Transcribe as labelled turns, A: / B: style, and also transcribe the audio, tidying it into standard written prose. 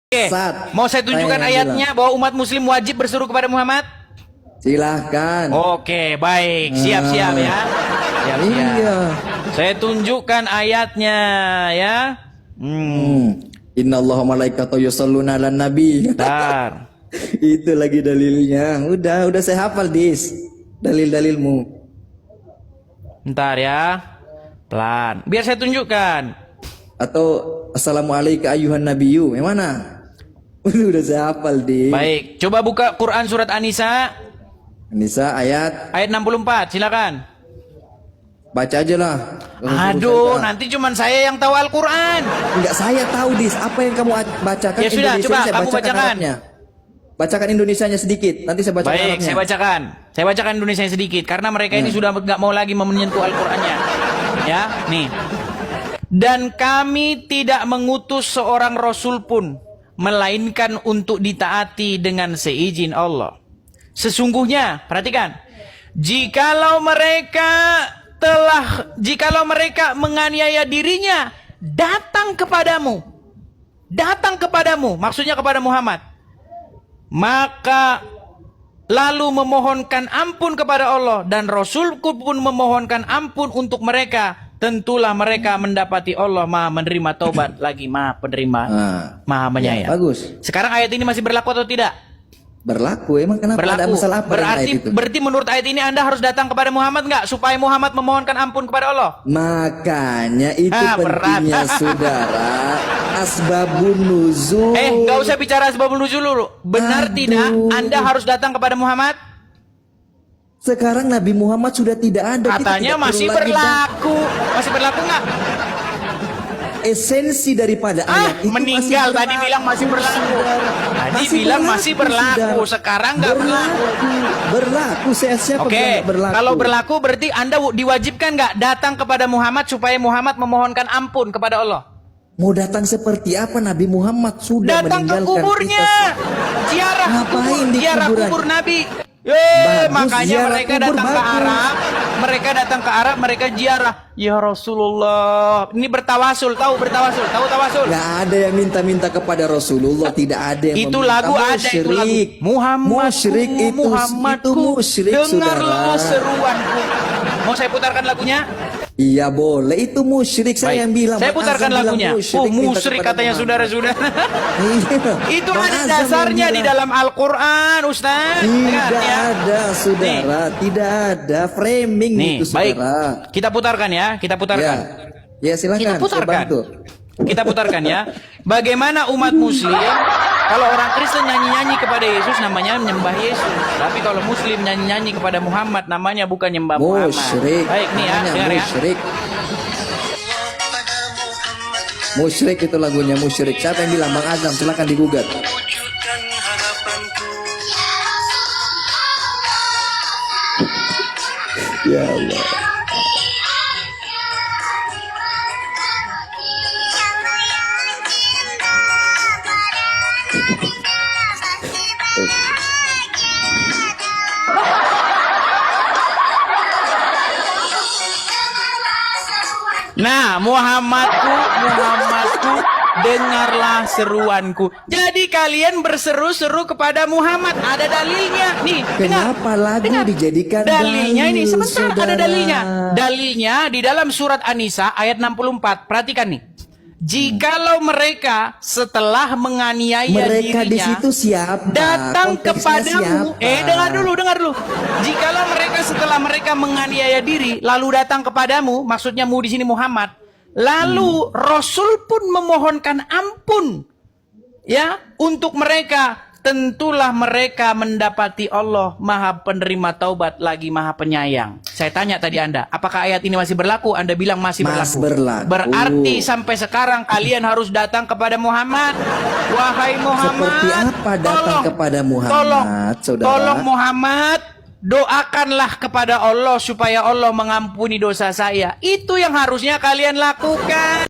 A: Oke,
B: Sat,
A: mau saya tunjukkan
B: yang
A: ayatnya bahwa umat muslim wajib berseru kepada Muhammad?
B: silahkan.
A: Oke, baik. Siap-siap ya. Siap-siap.
B: Iya.
A: Saya tunjukkan ayatnya ya.
B: Innallaha malaikatahu yusholluna 'alan nabi.
A: Bentar.
B: Itu lagi dalilnya. Udah saya hafal, Dis. Dalil-dalilmu.
A: Bentar ya. Pelan. Biar saya tunjukkan.
B: Atau assalamualaikum ayuhan nabiyyu. Yang mana? Udah saya hafal, Dis.
A: Baik, coba buka Quran surat An-Nisa
B: Nisa ayat
A: ayat 64, silakan.
B: baca aja lah.
A: Aduh, nanti cuman saya yang tahu Al-Quran.
B: Enggak, saya tahu, Dis. Apa yang kamu bacakan?
A: Ya sudah,
B: Indonesia,
A: coba
B: saya
A: kamu bacakan.
B: Arabnya. Bacakan Indonesianya sedikit. Nanti saya bacakan
A: Baik,
B: Arabnya.
A: saya bacakan. Saya bacakan Indonesia sedikit karena mereka ini sudah nggak mau lagi menyentuh Al-Qur'annya. Ya, nih. Dan kami tidak mengutus seorang rasul pun melainkan untuk ditaati dengan seizin Allah. Sesungguhnya, perhatikan, jikalau mereka menganiaya dirinya, datang kepadamu, maksudnya kepada Muhammad, maka lalu memohonkan ampun kepada Allah dan Rasulku pun memohonkan ampun untuk mereka, tentulah mereka mendapati Allah Maha menerima taubat lagi Maha penerima, Maha menyayang.
B: Ya, bagus.
A: Sekarang ayat ini masih berlaku atau tidak?
B: Berlaku. Emang kenapa ada
A: Berlaku.
B: masalah apa dengan ayat itu?
A: Berarti menurut ayat ini Anda harus datang kepada Muhammad nggak supaya Muhammad memohonkan ampun kepada Allah?
B: Makanya itu pentingnya
A: berat.
B: saudara asbabun nuzul.
A: Nggak usah bicara asbabun nuzul dulu. Benar tidak Anda harus datang kepada Muhammad?
B: Sekarang Nabi Muhammad sudah tidak ada.
A: Katanya masih berlaku. Masih berlaku nggak?
B: Esensi daripada ayat itu
A: meninggal
B: masih
A: tadi bilang masih berlaku. Tadi bilang masih berlaku. Sekarang nggak berlaku.
B: Berlaku. Siapa
A: Oke,
B: bilang berlaku?
A: kalau berlaku berarti Anda diwajibkan nggak datang kepada Muhammad supaya Muhammad memohonkan ampun kepada Allah?
B: Mau datang seperti apa? Nabi Muhammad sudah
A: Datang ke
B: meninggalkan
A: kuburnya.
B: kita.
A: Ziarah
B: Ngapain di
A: ziarah
B: kuburan?
A: kubur Nabi.
B: Bagus,
A: Makanya
B: ziarah
A: mereka
B: kubur
A: datang ke
B: bagus.
A: Arab. Mereka datang ke Arab, mereka ziarah. Ya Rasulullah. Ini bertawasul, tahu bertawasul? Tahu tawasul?
B: Gak ada yang minta-minta kepada Rasulullah. Tidak ada yang
A: Itu
B: meminta.
A: lagu ada itu lagu.
B: Musyrik itu musyrik,
A: dengarlah
B: saudara.
A: seruanku. Mau saya putarkan lagunya?
B: Iya boleh, itu musyrik. Saya
A: Baik.
B: yang bilang.
A: Saya
B: Bang
A: putarkan
B: Azam bilang
A: lagunya.
B: musyrik, minta
A: Musyrik
B: kepada
A: katanya
B: Muhammad.
A: saudara-saudara.
B: Iya.
A: Itu
B: Bang
A: ada
B: Azam
A: dasarnya
B: yang
A: di
B: bilang.
A: dalam Al-Quran, Ustaz.
B: Tidak
A: Ya.
B: ada, saudara. Tidak ada framing
A: Nih,
B: itu,
A: baik.
B: saudara.
A: Kita putarkan ya, kita putarkan.
B: Ya silakan.
A: Kita
B: Saya
A: putarkan.
B: bantu.
A: Kita putarkan ya. Bagaimana umat muslim kalau orang Kristen nyanyi-nyanyi kepada Yesus namanya menyembah Yesus. Tapi kalau muslim nyanyi-nyanyi kepada Muhammad namanya bukan nyembah Muhammad.
B: Musyrik.
A: Baik nih ya,
B: Namanya
A: dengar ya.
B: musyrik. Musyrik itu lagunya musyrik. Siapa yang bilang? Bang Azam, silakan digugat. Ya Allah.
A: Nah, Muhammadku, dengarlah seruanku. Jadi kalian berseru-seru kepada Muhammad. Ada dalilnya. Nih, dengar.
B: Kenapa lagu
A: Dengar.
B: dijadikan
A: Dalilnya ini
B: dalil,
A: sebentar, ada
B: saudara?
A: dalilnya. Dalilnya di dalam surat An-Nisa ayat 64. Perhatikan nih. Jikalau mereka setelah menganiaya
B: Mereka di
A: dirinya
B: situ siapa?
A: datang
B: Konteksnya
A: kepadamu.
B: siapa?
A: Dengar dulu. Jikalau mereka setelah mereka menganiaya diri lalu datang kepadamu, maksudnya di sini Muhammad, lalu Rasul pun memohonkan ampun ya untuk mereka, tentulah mereka mendapati Allah Maha penerima taubat lagi Maha penyayang. Saya tanya tadi Anda, apakah ayat ini masih berlaku? Anda bilang masih berlaku. Berarti sampai sekarang kalian harus datang kepada Muhammad. Wahai Muhammad,
B: Seperti apa datang kepada Muhammad, saudara?
A: Tolong Muhammad, doakanlah kepada Allah supaya Allah mengampuni dosa saya. Itu yang harusnya kalian lakukan.